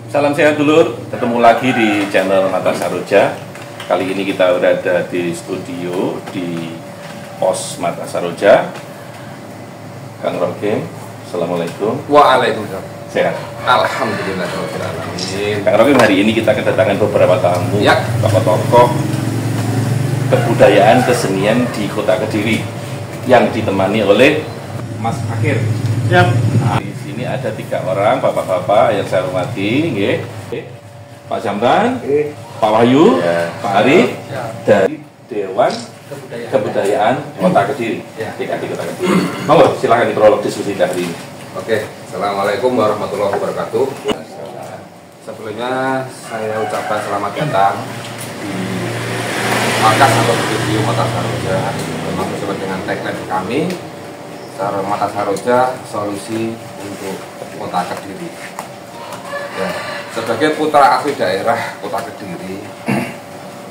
Salam sehat dulur, ketemu lagi di channel Mata Saroja. Kali ini kita berada di studio di Pos Mata Saroja. Kang Rokim, Assalamualaikum. Waalaikumsalam. Sehat? Alhamdulillah. Kang Rokim, hari ini kita kedatangan beberapa tamu, ya, tokoh-tokoh kebudayaan kesenian di Kota Kediri yang ditemani oleh Mas Akhir. Siap. Nah, di sini ada 3 orang bapak-bapak yang saya hormati, Pak Jamran, Pak Wahyu, Pak Ari, dari Dewan Kebudayaan Kota Kediri, DKD Kota Kediri. Monggo, silakan diprolog diskusi hari ini. Oke, assalamualaikum warahmatullahi wabarakatuh. Sebelumnya saya ucapkan selamat datang di markas atau studio Mata Saroja. Memang sesuai dengan tagline kami, Mata Saroja, solusi untuk Kota Kediri. Ya, sebagai putra asli daerah Kota Kediri,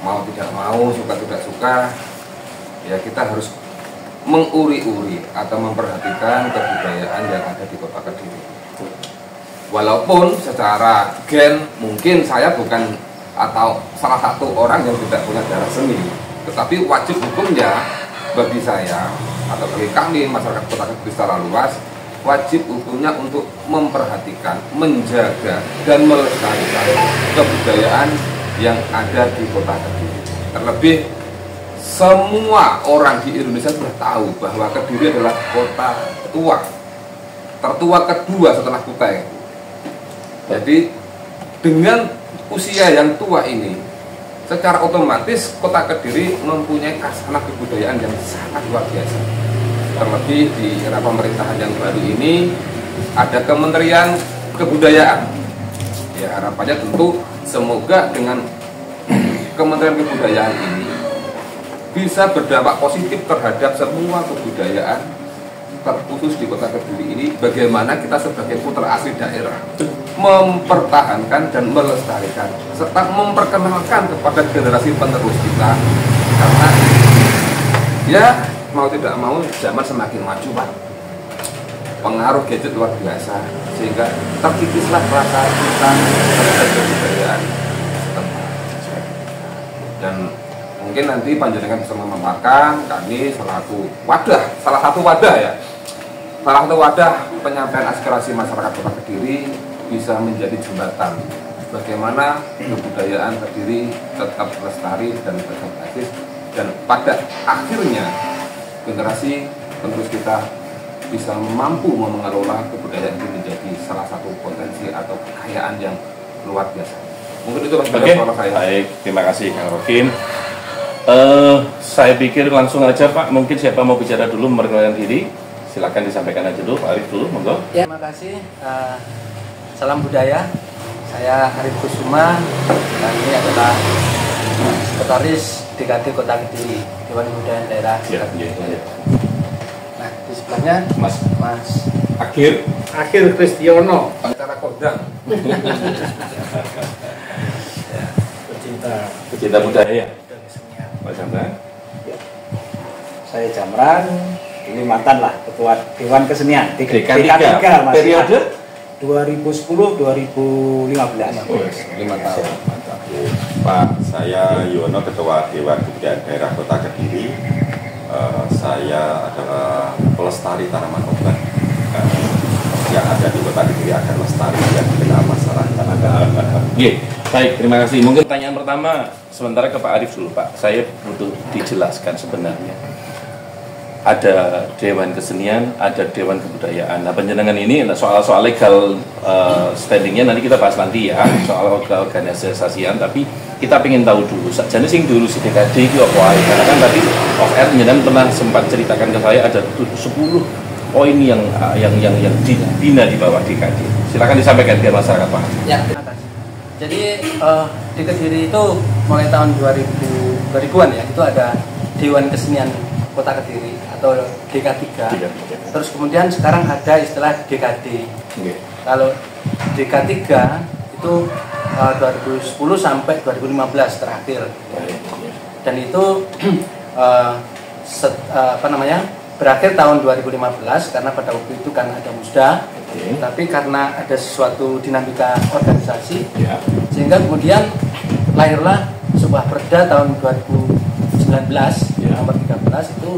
mau tidak mau, suka tidak suka, ya kita harus menguri-uri atau memperhatikan kebudayaan yang ada di Kota Kediri. Walaupun secara gen mungkin saya bukan atau salah satu orang yang tidak punya darah seni, tetapi wajib hukumnya bagi saya atau bagi kami masyarakat Kota Kediri secara luas, wajib hukumnya untuk memperhatikan, menjaga dan melestarikan kebudayaan yang ada di Kota Kediri. Terlebih semua orang di Indonesia sudah tahu bahwa Kediri adalah kota tua, tertua kedua setelah Kutai. Jadi dengan usia yang tua ini, secara otomatis Kota Kediri mempunyai khasanah kebudayaan yang sangat luar biasa. Terlebih di era pemerintahan yang baru ini ada Kementerian Kebudayaan. Ya, harapannya tentu semoga dengan Kementerian Kebudayaan ini bisa berdampak positif terhadap semua kebudayaan, terkhusus di Kota Kediri ini. Bagaimana kita sebagai putra asli daerah mempertahankan dan melestarikan serta memperkenalkan kepada generasi penerus kita, karena ya mau tidak mau zaman semakin maju, Pak. Pengaruh gadget luar biasa sehingga terkikislah rasa kita terhadap kebudayaan setempat. Dan mungkin nanti panjenengan bisa memaparkan kami selaku wadah, salah satu wadah penyampaian aspirasi masyarakat Kota Kediri bisa menjadi jembatan bagaimana kebudayaan Kediri tetap lestari dan tetap eksis, dan pada akhirnya generasi penerus kita bisa mampu mengelola kebudayaan ini menjadi salah satu potensi atau kekayaan yang luar biasa. Mungkin itu suara saya. Baik, terima kasih Kang Rokim. Saya pikir langsung aja Pak, mungkin siapa mau bicara dulu memperkenalkan diri, silakan disampaikan aja dulu, Pak Arif dulu, monggo. Ya, terima kasih. Salam budaya. Saya Arif Kusuma dan ini adalah sekretaris DKD Kota Kediri, Dewan Kebudayaan Daerah Kota Kediri. Nah, di sebelahnya Mas Akhir Kristiono, Acara kodang. pecinta budaya. Pak Jamran. Ya. Saya Jamran, ini mantan lah Ketua Dewan Kesenian DK3 periode 2010-2015. 5 tahun. Mantap. Pak, saya Yono, Ketua Dewan Kebudayaan Daerah Kota Kediri. Saya adalah pelestari tanaman obat yang ada di Kota Kediri agar lestari dan dikenal masyarakat. Baik, terima kasih. Mungkin pertanyaan pertama sementara ke Pak Arif dulu, Pak. Saya butuh dijelaskan sebenarnya. Ada Dewan Kesenian, ada Dewan Kebudayaan. Nah, penjenengan ini soal legal standingnya nanti kita bahas nanti ya, soal organisasian. Tapi kita ingin tahu dulu, sajane sing diurusi DKD itu apa aja? Karena kan tadi off air penjenengan pernah sempat ceritakan ke saya ada 10 poin yang dibina di bawah DKD. Silakan disampaikan biar masyarakat paham. Ya, terima kasih. Jadi di Kediri itu mulai tahun 2000-an ya, itu ada Dewan Kesenian Kota Kediri atau DK3. Terus kemudian sekarang ada istilah DKD. Kalau DK3 itu 2010 sampai 2015 terakhir. Dan itu berakhir tahun 2015 karena pada waktu itu kan ada musda Tapi karena ada suatu dinamika organisasi, Ya. sehingga kemudian lahirlah sebuah perda tahun 2019 nomor 13 itu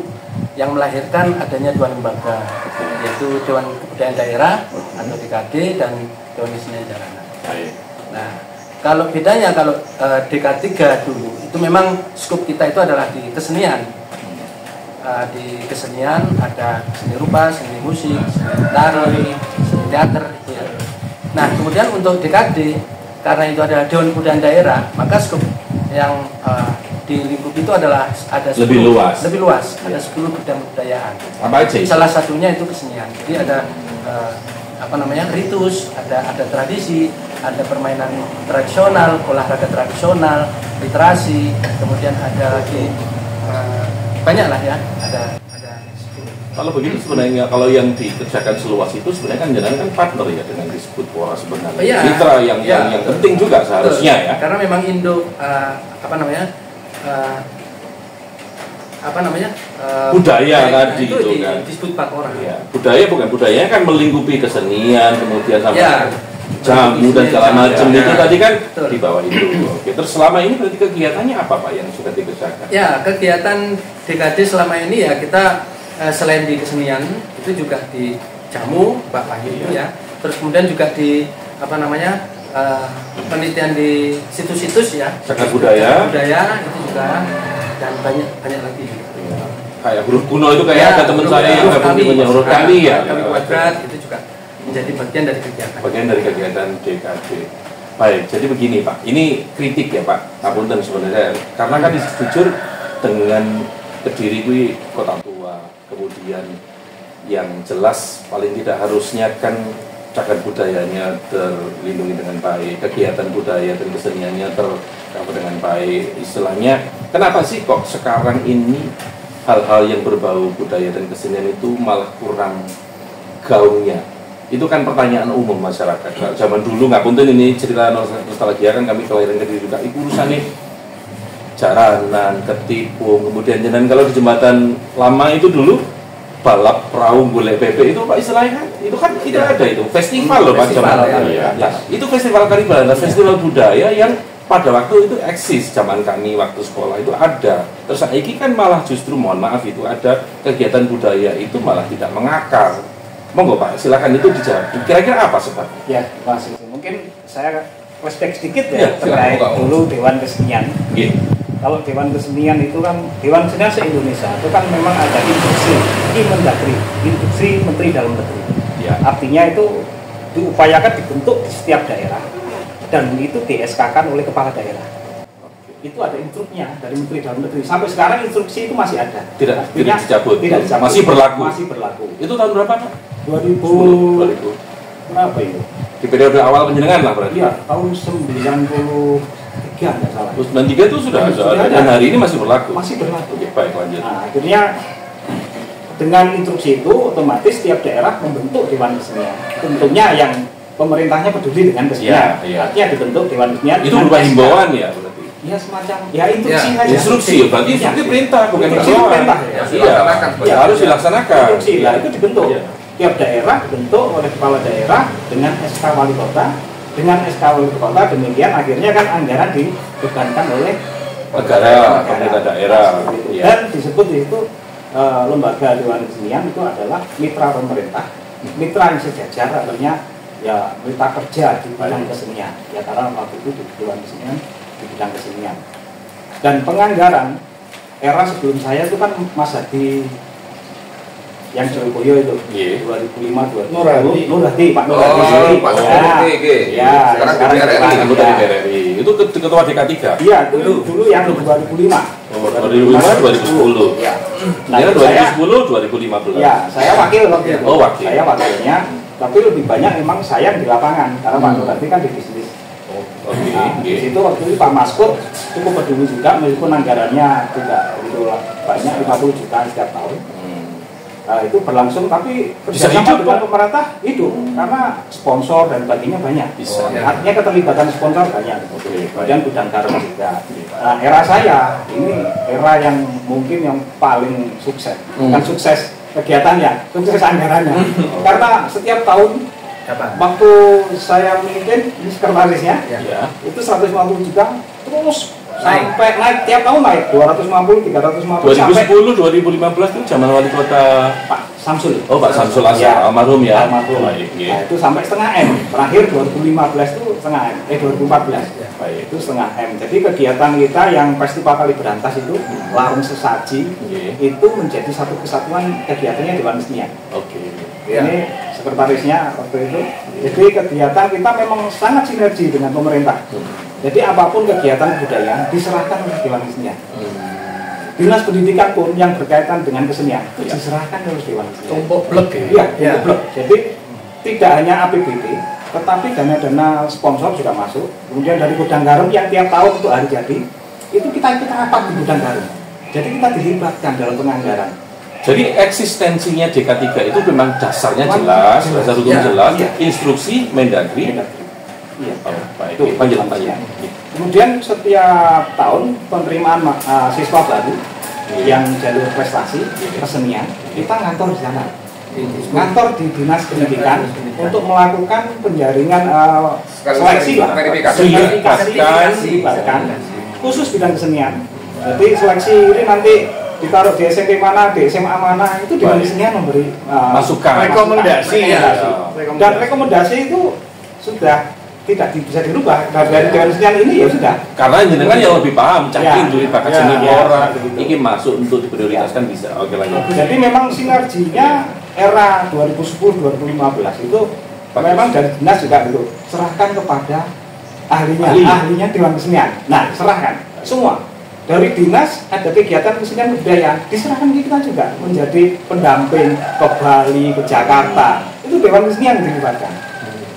yang melahirkan adanya dua lembaga, yaitu Dewan Kebudayaan Daerah atau DKD dan Dewan Kesenian Jalanan. Baik. Nah, kalau bedanya kalau DK3 dulu itu memang skup kita itu adalah di kesenian. Di kesenian ada seni rupa, seni musik, seni tari, seni teater gitu ya. Nah, kemudian untuk DKD karena itu ada Dewan Kebudayaan Daerah, maka skup yang di lingkup itu adalah ada 10, lebih luas. ada 10 bidang kebudayaan. Apa aja itu? Salah satunya itu kesenian. Jadi ada ritus, ada tradisi, ada permainan tradisional, olahraga tradisional, literasi, kemudian ada lagi banyak lah ya, ada Kalau begitu sebenarnya kalau yang dikerjakan seluas itu sebenarnya kan jenengan kan partner ya dengan disebut Pora sebenarnya. Iya. Mitra yang penting juga seharusnya ya. Karena memang budaya tadi itu itu kan. disebut Pora. Ya, budaya bukan budayanya kan melingkupi kesenian kemudian sampai Ya. jamu dan segala macam Ya. itu tadi kan Betul. di bawah itu. Oke, terus selama ini berarti kegiatannya apa Pak yang sudah dikerjakan? Ya, kegiatan DKD selama ini ya kita selain di kesenian itu juga di jamu Mbak Wahyu ya. Terus kemudian juga di penelitian di situs-situs ya. Cagar budaya itu juga dan banyak lagi. Ya. Kayak huruf kuno itu kayak ada teman saya yang punya huruf kali ya. Kali kuadrat itu juga menjadi bagian dari kegiatan. Bagian dari kegiatan DKD. Baik, jadi begini Pak, ini kritik ya Pak, ngapunten sebenarnya, karena kan jujur dengan Kediri kuwi kota tua, kemudian yang jelas paling tidak harusnya kan cagar budayanya terlindungi dengan baik, kegiatan budaya dan keseniannya tercover dengan baik. Istilahnya, kenapa sih kok sekarang ini hal-hal yang berbau budaya dan kesenian itu malah kurang gaungnya? Itu kan pertanyaan umum masyarakat. Nah, zaman dulu nggak punten ini cerita nostalgia kan kami kelahiran Kediri juga. Itu urusannya jaranan, ketipung, kemudian jenengan kalau di jembatan lama itu dulu balap perahu golek bebek itu Pak istilahnya itu kan tidak ada itu festival loh Pak zaman ya. Itu festival Karibalan, festival budaya yang pada waktu itu eksis zaman kami waktu sekolah itu ada. Terus ini kan malah justru mohon maaf itu ada kegiatan budaya itu malah tidak mengakar. Monggo Pak, silakan itu dijawab. Kira-kira apa sebabnya? Ya, Mas. Mungkin saya flashback sedikit Ya, ya terkait silakan. dulu Dewan Kesenian. Gitu. Kalau Dewan Kesenian itu kan Dewan Kesenian se-Indonesia itu kan memang ada instruksi Mendagri, instruksi Menteri Dalam Negeri. Ya. Artinya itu diupayakan dibentuk di setiap daerah dan itu di-SK-kan oleh kepala daerah. Itu ada instruksinya dari Menteri Dalam Negeri. Sampai sekarang instruksi itu masih ada. Tidak Artinya, dicabut. Tidak dicabut. Masih berlaku. Masih berlaku. Itu tahun berapa Pak? 2000 berapa itu? Di periode awal penjenengan lah berarti. Iya, tahun 93 nggak salah. Terus 93 itu sudah ada dan hari ini masih berlaku. Masih berlaku. Oke, baik lanjut. Nah, akhirnya dengan instruksi itu otomatis tiap daerah membentuk Dewan Kesenian. Tentunya yang pemerintahnya peduli dengan kesenian. Iya. Artinya dibentuk Dewan Kesenian. Itu dengan berupa SK. himbauan ya berarti. Ya semacam ya instruksi Ya, aja. Instruksi ya, berarti instruksi perintah bukan Instruksi himbauan. perintah. Iya, Dilaksanakan. ya, harus dilaksanakan. Instruksi lah itu dibentuk. Iya. Tiap daerah dibentuk oleh kepala daerah dengan SK wali kota. Dengan SK wali kota demikian akhirnya kan anggaran dibebankan oleh Negara, pemerintah daerah. Iya. Dan disebut itu lembaga Dewan Kesenian itu adalah mitra pemerintah, mitra yang sejajar, artinya ya mitra kerja di bidang kesenian. Ya karena waktu itu di Dewan Kesenian di bidang kesenian. Dan penganggaran era sebelum saya itu kan Mas Hadi yang Joyoboyo itu Iya. 2005 Nur Hadi. Pak Nur Oh, Hadi. Pak Nur Ya. Hadi, oke. Ya, Sekarang sekarang DPR RI. kepala Anggota ya. DPR RI. Itu ketua DK3. Iya, dulu yang 2005. Oh, 2005, 2010. Ya. Nah, itu 2010, 2015. Ya, saya wakil waktu itu. Oh, wakil. Saya wakilnya, tapi lebih banyak memang saya yang di lapangan karena Pak Nur Hadi kan di bisnis. Oke, Nah, oke. di situ waktu itu Pak Maskut cukup peduli juga meskipun anggarannya tidak begitu banyak 50 juta setiap tahun. Nah, itu berlangsung tapi Bisa kerjasama hidup, dengan Pak? pemerintah hidup karena sponsor dan sebagainya banyak. Bisa. Artinya keterlibatan sponsor banyak. Oke, Kemudian bidang garam juga. Nah, era saya ini era yang mungkin yang paling sukses. Bukan sukses kegiatannya, sukses anggarannya. Karena setiap tahun Kapan? Waktu saya memimpin ini sekretarisnya, Ya. itu 150 juta terus sampai naik tiap tahun naik 250, 350 sampai 2010, 2015 itu zaman wali kota Pak Samsul. Oh Pak Samsul Asar, Ya. almarhum ya. Almarhum. Baik, Nah, ya. itu sampai setengah M. Terakhir 2015 itu setengah M. 2014. Baik. Itu setengah M. Jadi kegiatan kita yang Festival Kali Berantas itu Larung Sesaji Oke. itu menjadi satu kesatuan kegiatannya Dewan Kesenian. Oke. Ya. Ini sekretarisnya waktu itu. Jadi kegiatan kita memang sangat sinergi dengan pemerintah. Jadi apapun kegiatan kebudayaan diserahkan oleh Dewan Kesenian. Dinas pendidikan pun yang berkaitan dengan kesenian itu Ya. diserahkan oleh Dewan Kesenian. Tumpuk blek ya. Iya, Ya. blok. Jadi tidak hanya APBD, tetapi dana-dana sponsor juga masuk. Kemudian dari gudang garam yang tiap tahun untuk hari jadi, itu kita ikut rapat di gudang garam. Jadi kita dilibatkan dalam penganggaran. Jadi eksistensinya DK3 itu memang dasarnya jelas, dasar hukum Ya. jelas, Ya. instruksi Mendagri. Iya. Oh, baik. Itu Lanjut, penjelasannya. lanjut. Kemudian setiap tahun penerimaan siswa baru yang jalur prestasi kesenian, kita ngantor di sana. Ngantor di Dinas Pendidikan untuk melakukan penjaringan seleksi lah. Verifikasi. Dilibatkan khusus bidang kesenian. Jadi seleksi ini nanti ditaruh di SMP mana, di SMA mana, itu Dewan Baik. Kesenian memberi Masukan. Rekomendasi, ya. Dan rekomendasi itu sudah tidak bisa dirubah. Dari Dewan Kesenian ini ya sudah. Karena jenengan yang lebih paham, cakin Ya. duit bakat Ya. seni Ya. orang, Begitu. ini masuk untuk diprioritaskan bisa. Oke lanjut. Jadi memang sinerginya era 2010-2015 itu memang dari dinas juga gitu. Serahkan kepada ahlinya Dewan Kesenian. Nah, serahkan semua. Dari dinas ada kegiatan kesenian kebudayaan, diserahkan ke kita juga menjadi pendamping ke Bali, ke Jakarta. Itu Dewan Kesenian yang dilibatkan.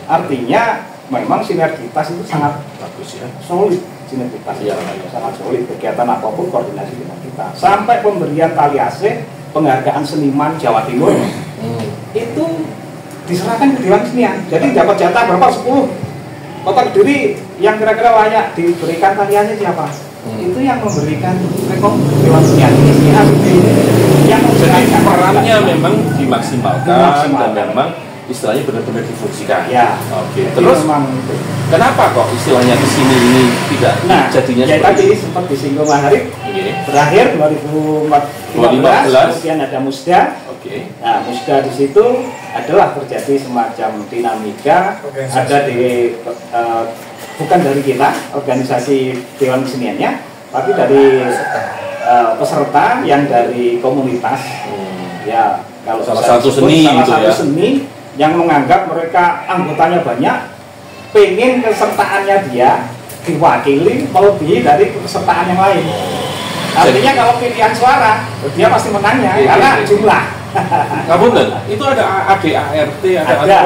Artinya memang sinergitas itu sangat Bagus ya. solid, sinergitas Iya. sangat solid, kegiatan apapun koordinasi dengan kita sampai pemberian tali AC penghargaan seniman Jawa Timur itu diserahkan ke Dewan Kesenian. Jadi dapat jatah berapa? 10 kota Kediri yang kira-kira layak diberikan tali AC siapa? Itu yang memberikan rekom Dewan Kesenian. Ini yang Jadi memberikan perannya memang dimaksimalkan Dimaksimalkan. dan memang istilahnya benar-benar difungsikan. Ya. Oke. Jadi Terus memang kenapa kok istilahnya di sini ini tidak nah, jadinya ya seperti tadi itu? sempat disinggung Mas Arif, Oke. berakhir 2015, kemudian ada Musda. Oke. Nah, Musda di situ adalah terjadi semacam dinamika, ada di bukan dari kita organisasi Dewan Keseniannya, tapi dari peserta yang dari komunitas. Ya, kalau Salah bisa satu disebut seni salah gitu satu ya. seni yang menganggap mereka anggotanya banyak, pengen kesertaannya dia diwakili melebihi dari kesertaan yang lain. Artinya kalau pilihan suara, dia pasti menangnya karena jumlah. Ngapunten, itu ada ADART, ada Ada.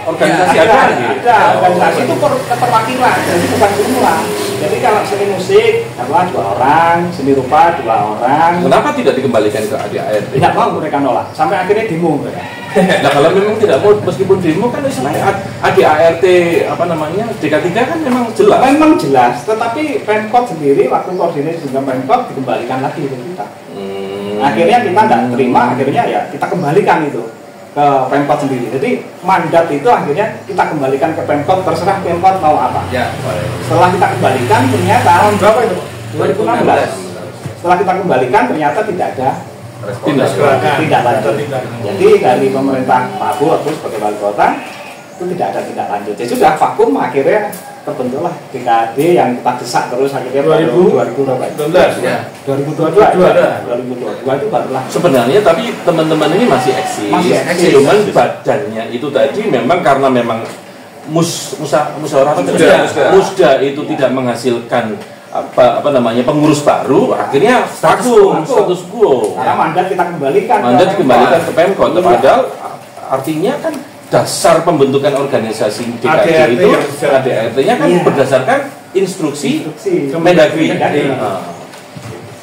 organisasi Ya, ada. ada. Organisasi itu keterwakilan, jadi bukan jumlah. Jadi kalau seni musik adalah 2 orang, seni rupa 2 orang. Kenapa tidak dikembalikan ke ADART? Tidak mau mereka nolak, sampai akhirnya demo mereka. Nah kalau memang tidak mau, meskipun demo kan istilahnya ADART apa namanya DK3 kan memang jelas. Memang jelas, tetapi Pemkot sendiri waktu koordinasi dengan Pemkot dikembalikan lagi ke kita. Akhirnya kita tidak terima, akhirnya ya kita kembalikan itu ke Pemkot sendiri. Jadi mandat itu akhirnya kita kembalikan ke Pemkot, terserah Pemkot mau apa. Ya. Setelah kita kembalikan ternyata tahun berapa itu? 2016. Setelah kita kembalikan ternyata tidak ada tidak lanjut. Jadi dari pemerintah Pak Bu aku sebagai wali kota itu tidak ada tindak lanjut. Jadi sudah vakum, akhirnya terbentuklah DKD yang kita desak terus akhirnya 2012 ya. 2022 itu barulah. Sebenarnya tapi teman-teman ini masih eksis. Masih eksis. Cuman badannya itu tadi memang karena memang musyawarah musda itu tidak menghasilkan apa namanya pengurus baru, akhirnya status quo. Karena mandat kita kembalikan. Mandat dikembalikan ke Pemkot. Padahal artinya kan dasar pembentukan organisasi DKD itu ADART-nya kan Iya. berdasarkan instruksi Mendagri. Mendagri. Nah,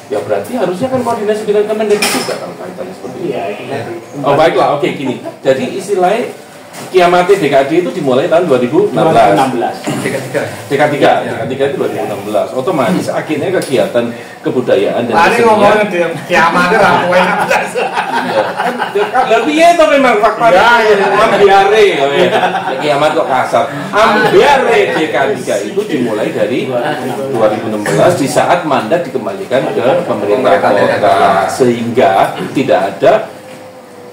ya berarti harusnya kan koordinasi dengan Kemendagri juga kalau kaitannya seperti itu. Iya, itu tadi. Oh baiklah, oke gini. Jadi istilahnya kiamat DKD itu dimulai tahun 2016. 2016. DK3 itu 2016. Otomatis akhirnya kegiatan kebudayaan dan Tadi ngomongin kesenian. kiamatnya rampung 16. Lah piye to memang fakta. Ambiare kiamat kok kasar. Ambiare DK3 itu dimulai dari 2016 di saat mandat dikembalikan ke pemerintah kota, sehingga tidak ada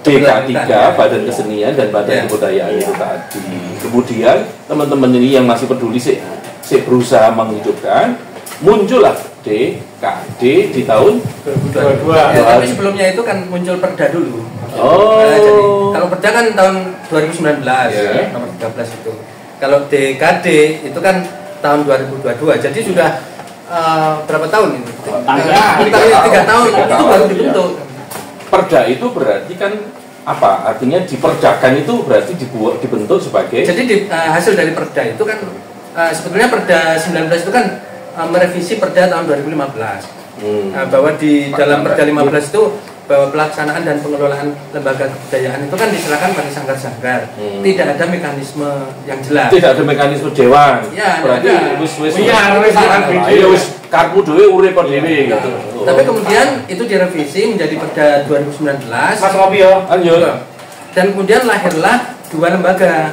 DK3, Badan Kesenian dan Badan Kebudayaan itu tadi. Kemudian teman-teman ini yang masih peduli sih berusaha menghidupkan, muncullah DKD di tahun 2022. Ya, tapi sebelumnya itu kan muncul perda dulu. Oh. Nah, jadi kalau perda kan tahun 2019 Ya. nomor 13 itu. Kalau DKD itu kan tahun 2022. Jadi sudah berapa tahun ini? Tiga tahun itu baru dibentuk. Perda itu berarti kan apa? Artinya diperdakan itu berarti dibentuk sebagai. Jadi hasil dari perda itu kan sebetulnya perda 19 itu kan merevisi perda tahun 2015. Bahwa di dalam perda 15 itu bahwa pelaksanaan dan pengelolaan lembaga kebudayaan itu kan diserahkan pada sanggar-sanggar. Tidak ada mekanisme yang jelas. Tidak ada mekanisme dewan. Ya, berarti ada. wis Iya, wis ayo wis karpu dhewe urip dhewe gitu. Tapi kemudian itu direvisi menjadi perda 2019. Mas Robi ya. Lanjut. Dan kemudian lahirlah dua lembaga.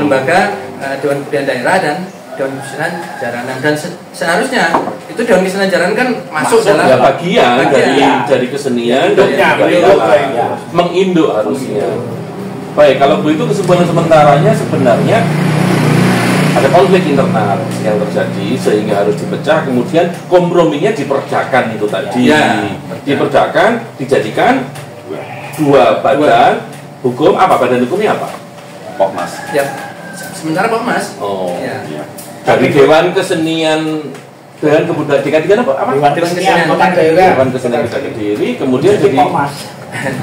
Lembaga Dewan Kebudayaan Daerah dan Dewan Kesenian Jaranan, dan seharusnya itu Dewan Kesenian Jaranan kan masuk dalam ya bagian dari kesenian dan kebudayaan, menginduk harusnya. Baik, kalau begitu kesimpulan sementaranya sebenarnya ada konflik internal yang terjadi sehingga harus dipecah, kemudian komprominya diperdakan itu tadi. Diperdakan, dijadikan dua badan hukum. Apa badan hukumnya apa? Pokmas. Ya, sementara Pokmas. Oh, Ya. Iya. dari Dewan Kesenian Dewan Kebudayaan DK3 apa? Dewan Kesenian Kota Daerah. Dewan Kesenian Kota Kediri, kemudian Jadi jadi Pokmas.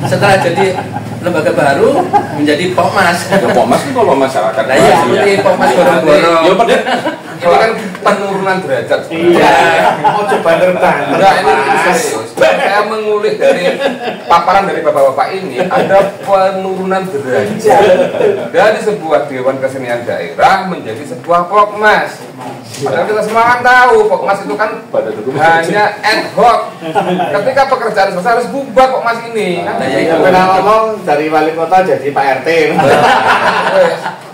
Setelah jadi lembaga baru menjadi Pokmas. ya, Pokmas itu kalau masyarakat. Nah, iya, seperti Pokmas Gorong-Gorong. Ya, pada Ini kan penurunan derajat. Iya. Mau coba terbang. Enggak, ini serius. Saya mengulik dari paparan dari bapak-bapak ini, ada penurunan derajat dari sebuah Dewan Kesenian Daerah menjadi sebuah Pokmas. Padahal kita semua kan tahu Pokmas itu kan pada hukum hanya ad hoc. Ketika pekerjaan selesai harus bubar Pokmas ini. Kan? Nah, ya itu. Pernah ngomong dari wali kota jadi Pak RT.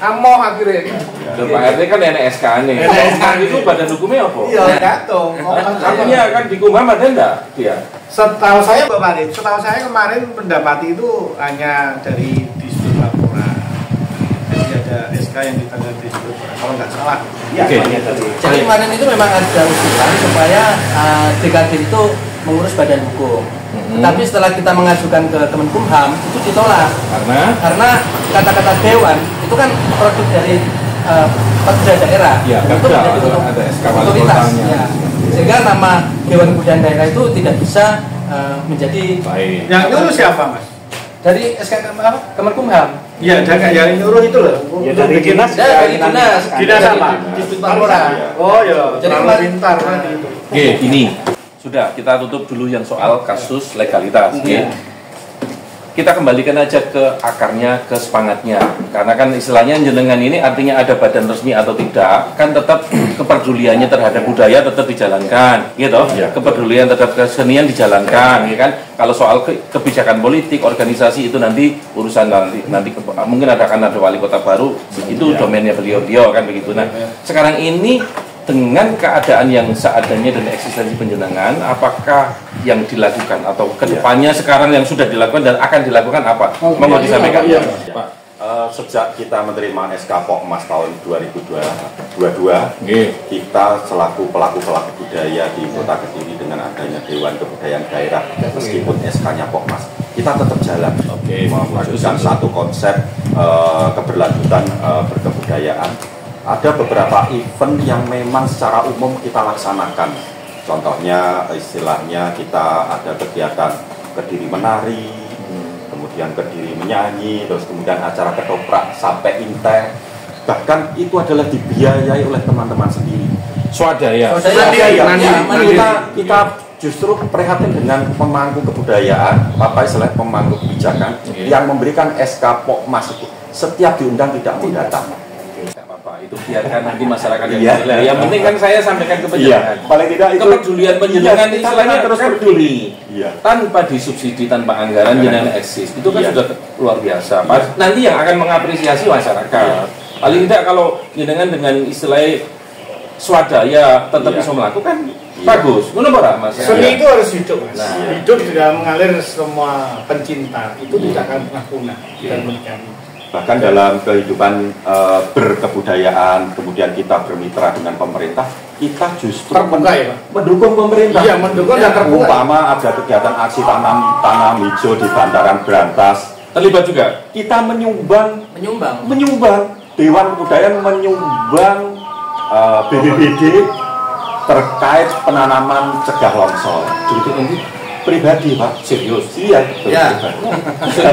Amoh akhirnya. Dan Pak RT kan NSK nih. NSK itu badan hukumnya apa? Iya, gantung. Artinya kan di Kumham ada enggak dia? Setahu saya kemarin mendapati itu hanya dari Disduk laporan. Jadi ada SK yang ditangani Disduk kalau nggak salah. Iya, Oke. banyak tadi. Jadi kemarin itu memang ada usulan supaya DKD itu mengurus badan hukum. Tapi setelah kita mengajukan ke Kemenkumham itu ditolak karena kata-kata dewan itu kan produk dari perda daerah. Ya, itu perda, menjadi ada SK wali otoritas. kotanya. Ya. Sehingga nama Dewan Kebudayaan Daerah itu tidak bisa menjadi Baik. Yang nyuruh siapa, Mas? dari SK Kemenkumham. Iya, yang nyuruh itu loh. Ya dari dinas. Ya, dari dinas. Dinas apa? Disduk laporan. Oh ya, Jadi terlalu kemarin- pintar kan itu. Oke, ini sudah kita tutup dulu yang soal kasus legalitas. Oke. Kita kembalikan aja ke akarnya, ke semangatnya. Karena kan istilahnya jenengan ini artinya ada badan resmi atau tidak, kan tetap kepeduliannya terhadap budaya tetap dijalankan, gitu. Kepedulian terhadap kesenian dijalankan, ya kan. Kalau soal kebijakan politik, organisasi itu nanti urusan nanti mungkin akan ada wali kota baru, itu domainnya beliau kan begitu. Nah, sekarang ini dengan keadaan yang seadanya dan eksistensi penjenengan, apakah yang dilakukan atau kedepannya sekarang yang sudah dilakukan dan akan dilakukan apa? Mau disampaikan? Pak, sejak kita menerima SK Pokmas tahun 2022, kita selaku pelaku-pelaku budaya di Kota Kediri dengan adanya Dewan Kebudayaan Daerah, meskipun SK-nya Pokmas, kita tetap jalan mewujudkan satu konsep keberlanjutan berkebudayaan. Ada beberapa event yang memang secara umum kita laksanakan. Contohnya istilahnya kita ada kegiatan Kediri menari, kemudian Kediri menyanyi, terus kemudian acara ketoprak sampai inteh. Bahkan itu adalah dibiayai oleh teman-teman sendiri. Swadaya. Kita justru prihatin dengan pemangku kebudayaan, apa istilahnya pemangku kebijakan yang memberikan SK Pokmas itu setiap diundang tidak mau datang. Tidak apa-apa, itu biarkan nanti masyarakat yang Iya. menilai. Yang penting kan saya sampaikan ke penjenengan. Paling tidak itu Kepedulian penjenengan Iya, istilahnya terus kan peduli. ini. Tanpa disubsidi, tanpa anggaran, jenengan eksis. Itu kan Iya. sudah luar biasa. Nanti yang akan mengapresiasi masyarakat. Paling tidak kalau jenengan dengan istilah swadaya tetap Iya. bisa melakukan, bagus. Ngono ora, Mas? Seni itu harus hidup, Mas. Nah. Hidup juga mengalir semua pencinta. Itu tidak akan pernah punah dan menjadi. Bahkan dalam kehidupan berkebudayaan, kemudian kita bermitra dengan pemerintah, kita justru Terbuka ya, Pak? mendukung pemerintah. Iya, mendukung dan terbuka. Umpama ada kegiatan aksi tanam hijau di Bantaran Brantas, Terlibat juga. kita menyumbang menyumbang Dewan Kebudayaan menyumbang BPBD terkait penanaman cegah longsor. Jadi nanti Pribadi, Pak. serius. Iya, Ya.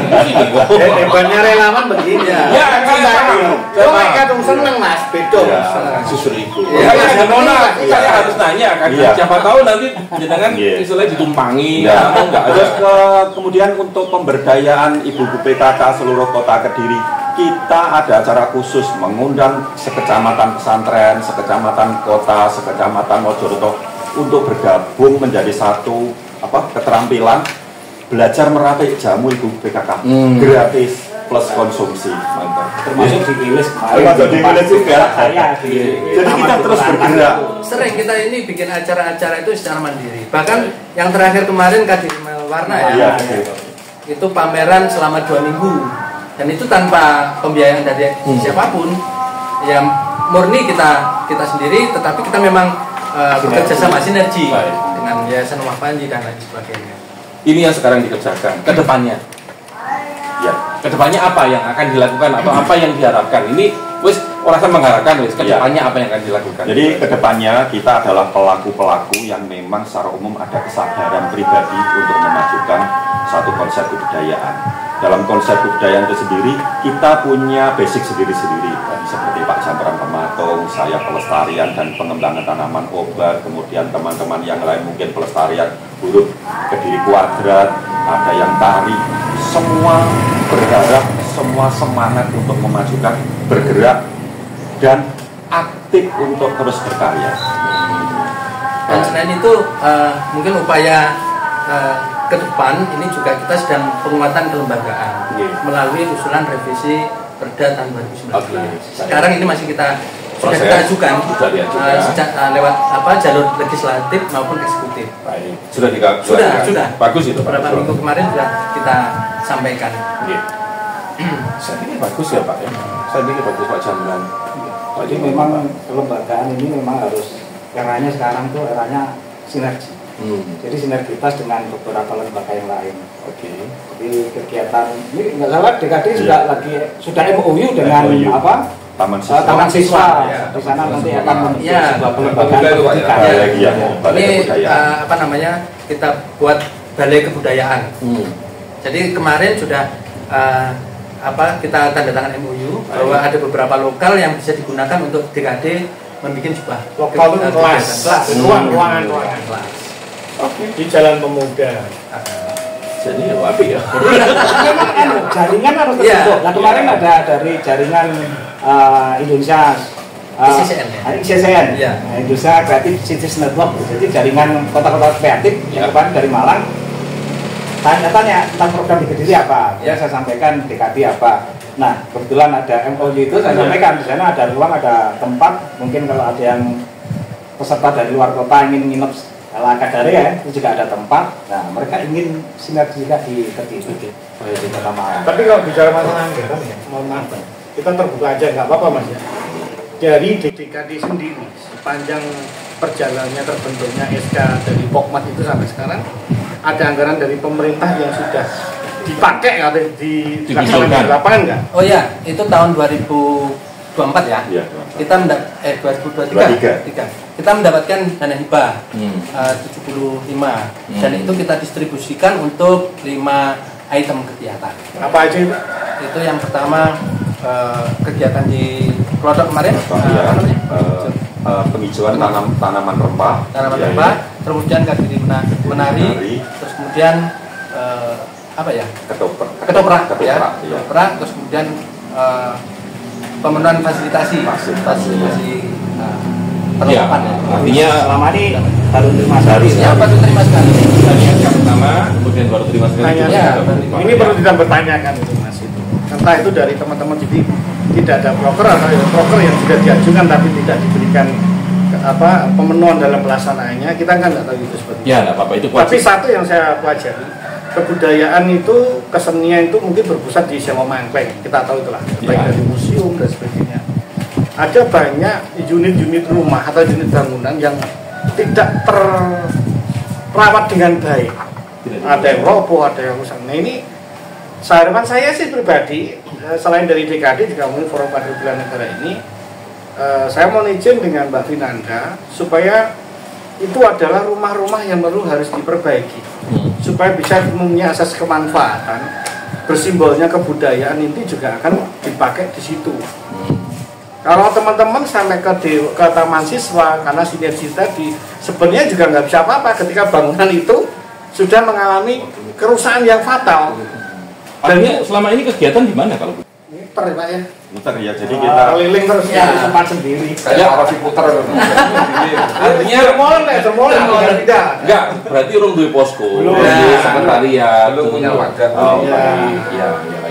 Hebatnya relawan begini. Ya, kan Kalau mereka tuh seneng, Mas. Beda. Ya, Justru itu. Iya, Ya, Mona, iya. saya harus nanya kan. Iya. Siapa tahu nanti jenengan Iya. istilahnya ditumpangi Ya, atau enggak ada. terus kemudian untuk pemberdayaan ibu-ibu PKK seluruh kota Kediri, kita ada acara khusus mengundang sekecamatan pesantren, sekecamatan kota, sekecamatan Mojoroto untuk bergabung menjadi satu keterampilan belajar merapik jamu ibu PKK gratis plus konsumsi. Mantap. Termasuk di Wilis Termasuk di Wilis juga. Saya Jadi kita terus bergerak. sering kita ini bikin acara-acara itu secara mandiri. Bahkan yang terakhir kemarin Kadiri Warna Iya. itu pameran selama 2 minggu dan itu tanpa pembiayaan dari siapapun, ya murni kita sendiri, tetapi kita memang bekerja sama sinergi Baik. dengan Yayasan Rumah Panji dan lain sebagainya. Ini yang sekarang dikerjakan. Kedepannya, Ya. kedepannya apa yang akan dilakukan atau apa yang diharapkan? Ini wis orang kan mengharapkan wis kedepannya apa yang akan dilakukan? Jadi kedepannya kita adalah pelaku-pelaku yang memang secara umum ada kesadaran pribadi untuk memajukan satu konsep kebudayaan. Dalam konsep kebudayaan itu sendiri kita punya basic sendiri-sendiri, seperti Pak Jamperan Pematung, saya pelestarian dan pengembangan tanaman obat, kemudian teman-teman yang lain mungkin pelestarian huruf Kediri Kuadrat, ada yang tari. Semua berharap, semua semangat untuk memajukan, bergerak dan aktif untuk terus berkarya. Dan selain itu mungkin upaya ke depan ini juga kita sedang penguatan kelembagaan melalui usulan revisi Perda tahun 2019. Sekarang ini masih sudah kita ajukan sejak lewat jalur legislatif maupun eksekutif. Baik. Sudah Sudah. Bagus itu. Beberapa minggu kemarin sudah kita sampaikan. Saya pikir bagus ya Pak ya. Saya pikir bagus Pak Jamran. Jadi memang kelembagaan ini memang harus eranya sekarang tuh eranya sinergi. Jadi sinergitas dengan beberapa lembaga yang lain. Oke. Jadi kegiatan ini nggak salah DKD sudah MOU dengan MOU. Taman Taman Siswa. Siswa. Ya. Di sana nanti akan membentuk Ya. sebuah kelembagaan Balai itu, Pak, ya. pendidikan. Balai, iya. Balai Ini Kebudayaan. kita buat balai kebudayaan. Jadi kemarin sudah kita tanda tangan MOU bahwa ada beberapa lokal yang bisa digunakan untuk DKD membuat sebuah Lokal itu kelas. Ruangan. kelas. Di Jalan Pemuda. Jadi ya api ya. Memang jaringan harus Iya. terbentuk. Nah kemarin ada dari jaringan Indonesia ICCN, ya? ICCN, Iya. Indonesia Creative Cities Network. Jadi jaringan kota-kota kreatif yang kemarin dari Malang tanya-tanya tentang program di Kediri apa. Ya saya sampaikan DKD apa. Nah kebetulan ada MOU itu saya sampaikan di sana ada ruang, ada tempat. Mungkin kalau ada yang peserta dari luar kota ingin nginep ala kadare ya, itu juga ada tempat. Nah mereka ingin sinergi juga di Kediri. Di Kota Malang. Tapi kalau bicara masalah anggaran ya, mohon maaf, kita terbuka aja nggak apa-apa Mas ya. Dari DKD sendiri sepanjang perjalanannya terbentuknya SK dari Pokmat itu sampai sekarang ada anggaran dari pemerintah yang sudah dipakai atau dilaksanakan di lapangan nggak? Oh ya, itu tahun 2024 ya. Iya. Kita 2023. Kita mendapatkan dana hibah 75 dan itu kita distribusikan untuk 5 item kegiatan. Apa aja itu? Itu yang pertama kegiatan di Klodok kemarin, Penghijauan tanaman rempah. tanaman Iya, rempah. iya. kemudian Kadiri menari, terus kemudian apa ya? Ketoprak ya, ketoprak, terus kemudian pemenuhan fasilitasi perlengkapan ya. Artinya Selama ini baru terima sekali. Ya, baru terima sekali. yang pertama, kemudian baru terima sekali. Hanya, ini perlu kita bertanyakan itu Mas itu. Entah itu dari teman-teman, jadi tidak ada broker atau broker yang sudah diajukan tapi tidak diberikan pemenuhan dalam pelaksanaannya, kita kan nggak tahu itu seperti Ya, nggak apa-apa, itu Tapi wajib. satu yang saya pelajari, kebudayaan itu, kesenian itu mungkin berpusat di Sewa Mangkleng, kita tahu itulah, baik dari museum dan sebagainya. Ada banyak unit-unit rumah atau unit bangunan yang tidak terawat dengan baik. Ada yang roboh, ada yang rusak. Nah ini harapan saya sih pribadi, selain dari DKD juga mungkin Forum Kader Bela Negara ini, saya mau izin dengan Mbak Vinanda supaya itu adalah rumah-rumah yang harus diperbaiki supaya bisa mempunyai asas kemanfaatan, bersimbolnya kebudayaan ini juga akan dipakai di situ. Kalau teman-teman sampai ke taman siswa karena sinergi tadi, sebenarnya juga nggak bisa apa-apa ketika bangunan itu sudah mengalami kerusakan yang fatal. Artinya selama ini kegiatan di mana kalau? Muter Pak ya. Muter ya, jadi kita Keliling terus Ya. di tempat sendiri. Kayak harus diputer. Artinya Semua tidak. enggak, berarti orang duwe posko, Belum. duwe Ya. sekretariat, Belum punya wadah. Oh, Ya.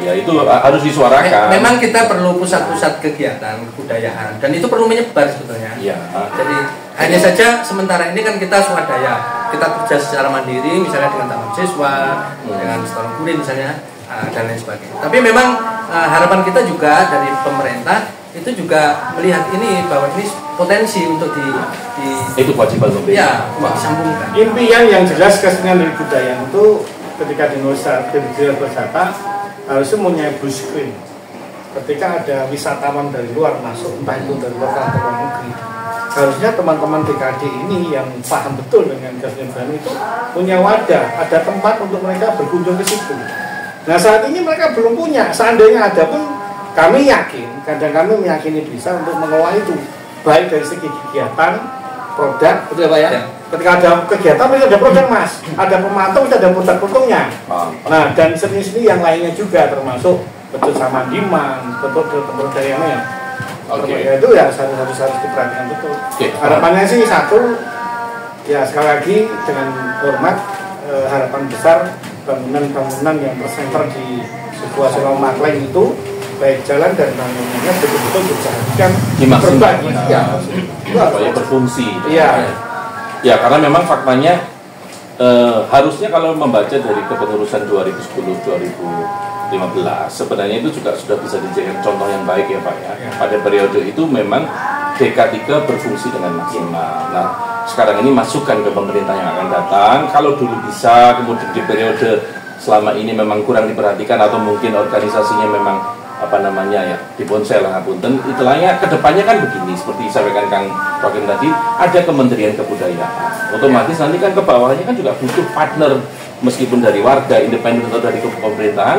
ya, itu harus disuarakan. Memang kita perlu pusat-pusat kegiatan kebudayaan dan itu perlu menyebar sebetulnya. Ya. Jadi hanya saja sementara ini kan kita swadaya, kita kerja secara mandiri, misalnya dengan taman siswa, dengan setorong kurir misalnya, dan lain sebagainya. Tapi memang harapan kita juga dari pemerintah itu juga melihat ini bahwa ini potensi untuk Itu kewajiban pemerintah. ya disambungkan. Impian yang jelas kesenian dan budaya itu ketika di Nusa Tenggara Berwisata harusnya mempunyai blue screen. Ketika ada wisatawan dari luar masuk, entah itu dari lokal atau luar negeri, harusnya teman-teman DKD ini yang paham betul dengan kesenian budaya itu punya wadah, ada tempat untuk mereka berkunjung ke situ. Nah saat ini mereka belum punya. Seandainya ada pun kami yakin, kadang kami meyakini bisa untuk mengelola itu, baik dari segi kegiatan, produk, betul ya Pak ya? Ya. Ketika ada kegiatan, mereka ada produk Mas, ada pemantau, kita ada produk-produknya. Nah, dan seni-seni yang lainnya juga, termasuk betul sama Diman, betul yang lain. Oke. Ya, itu ya harus diperhatikan betul. Oke. Harapannya sih satu, ya sekali lagi dengan hormat, harapan besar bangunan-bangunan yang tersenter di sebuah Sewa Mangkleng itu, baik jalan dan bangunannya betul-betul dijadikan Dimaksimalkan. berbagi. Ya, Supaya berfungsi. Iya. Ya, karena memang faktanya harusnya kalau membaca dari kepengurusan 2010-2015 sebenarnya itu juga sudah bisa dijadikan contoh yang baik ya Pak ya. Pada periode itu memang DK3 berfungsi dengan maksimal. Nah, sekarang ini masukkan ke pemerintah yang akan datang. Kalau dulu bisa, kemudian di periode selama ini memang kurang diperhatikan atau mungkin organisasinya memang dibonsel lah ngapunten, istilahnya kedepannya kan begini, seperti disampaikan Kang Rokin tadi, ada Kementerian Kebudayaan, otomatis nanti kan ke bawahnya kan juga butuh partner, meskipun dari warga, independen atau dari pemerintahan,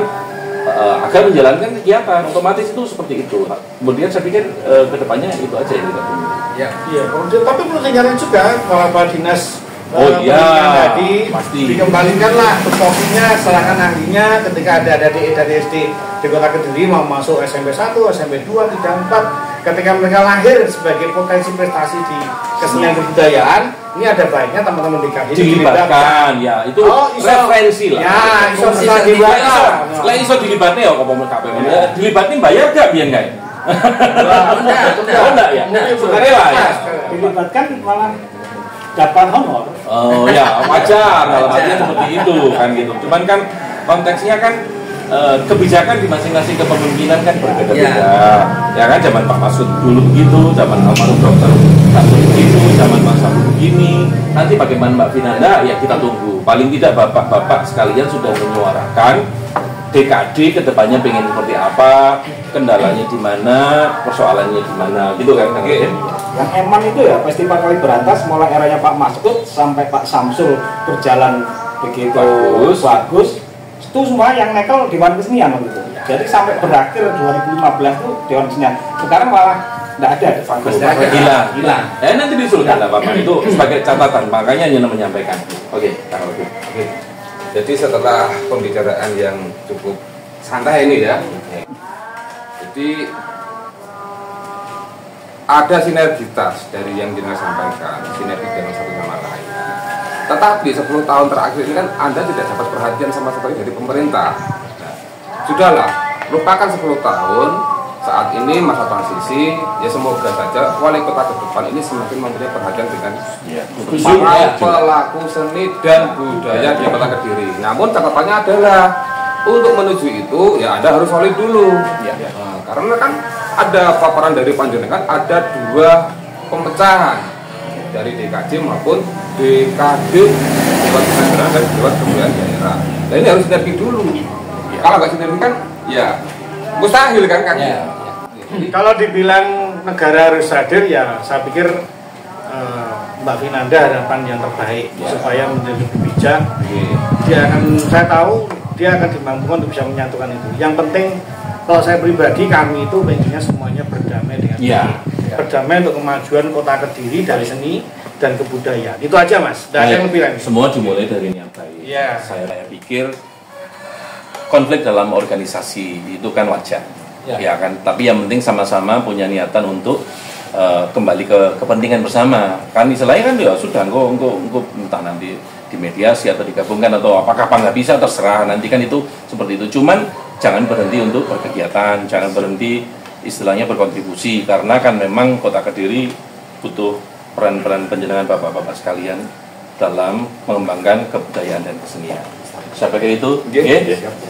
agar menjalankan kegiatan, otomatis itu seperti itu. Kemudian saya pikir kedepannya itu aja yang kita tunggu. Ya. Iya, tapi perlu dinyatakan juga Kepala Dinas Pendidikan tadi pasti dikembalikanlah tupoksinya, serahkan ahlinya ketika ada dari SD di Kota Kediri mau masuk SMP 1, SMP 2, 3, 4 ketika mereka lahir sebagai potensi prestasi di kesenian kebudayaan, ini ada baiknya teman-teman di KD dilibatkan, ya itu referensi lah. Ya, iso Fungsi bisa dilibatkan. Lah iso dilibatnya ya kok KPM. Dilibatnya bayar gak biyen kae? Enggak ya? Sukarela ya. Dilibatkan malah dapat honor. Oh ya, wajar dalam artian seperti itu kan gitu. Cuman kan konteksnya kan kebijakan di masing-masing kepemimpinan kan berbeda-beda. Ya kan zaman Pak Masud dulu begitu, zaman almarhum Dr. Masud begitu, zaman Mas Sabu begini. Nanti bagaimana Mbak Vinanda ya kita tunggu. Paling tidak bapak-bapak sekalian sudah menyuarakan DKD kedepannya pengen seperti apa, kendalanya di mana, persoalannya di mana, gitu kan? Oke. Yang eman itu ya Festival Kali Berantas mulai eranya Pak Masud sampai Pak Samsul berjalan begitu bagus. Itu semua yang nekel Dewan Kesenian gitu. Jadi sampai berakhir 2015 itu Dewan Kesenian. Sekarang malah Nggak ada faktor hilang. Nanti diusulkan lah Bapak, itu sebagai catatan, makanya hanya menyampaikan. Oke. Jadi setelah pembicaraan yang cukup santai ini ya, jadi ada sinergitas dari yang jenengan sampaikan, sinergi dengan satu sama lain. Tetapi 10 tahun terakhir ini kan Anda tidak dapat perhatian sama sekali dari pemerintah. Nah, sudahlah, lupakan 10 tahun. Saat ini masa transisi, ya semoga saja wali kota ke depan ini semakin memberi perhatian dengan para pelaku seni dan budaya di Kota Kediri. Namun catatannya adalah untuk menuju itu ya Anda harus solid dulu. Nah, karena kan ada paparan dari panjenengan, ada 2 pemecahan dari DKJ maupun DKD, Dewan Kesejahteraan dan Dewan Kebudayaan Daerah. Nah ini harus sinergi dulu. Kalau nggak sinergi kan ya mustahil kan. Kalau dibilang negara harus hadir, ya saya pikir Mbak Vinanda harapan yang terbaik supaya menjadi bijak. Saya tahu dia akan dimampukan untuk bisa menyatukan itu. Yang penting kalau saya pribadi, kami itu pengennya semuanya berdamai dengan berdamai untuk kemajuan Kota Kediri dari seni dan kebudayaan. Itu aja Mas. Dan yang lebih lagi. Semua dimulai dari niat baik. Saya pikir konflik dalam organisasi itu kan wajar. Ya kan, tapi yang penting sama-sama punya niatan untuk kembali ke kepentingan bersama. Kan istilahnya kan ya sudah, engkau entah nanti di mediasi atau digabungkan atau apakah nggak bisa, terserah nanti kan itu seperti itu. Cuman jangan berhenti untuk berkegiatan, jangan berhenti istilahnya berkontribusi, karena kan memang Kota Kediri butuh peran-peran penjenengan bapak-bapak sekalian dalam mengembangkan kebudayaan dan kesenian. Saya pikir itu,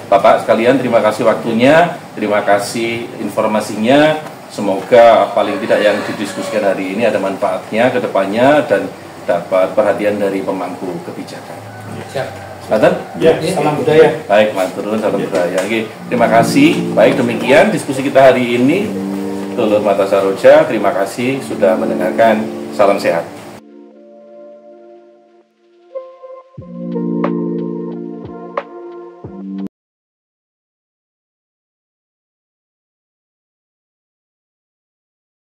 Bapak sekalian, terima kasih waktunya, terima kasih informasinya. Semoga paling tidak yang didiskusikan hari ini ada manfaatnya ke depannya dan dapat perhatian dari pemangku kebijakan. Salam budaya. Baik, matur nuwun, salam budaya. Terima kasih. Baik, demikian diskusi kita hari ini. Dulur Mata Saroja, terima kasih sudah mendengarkan. Salam sehat.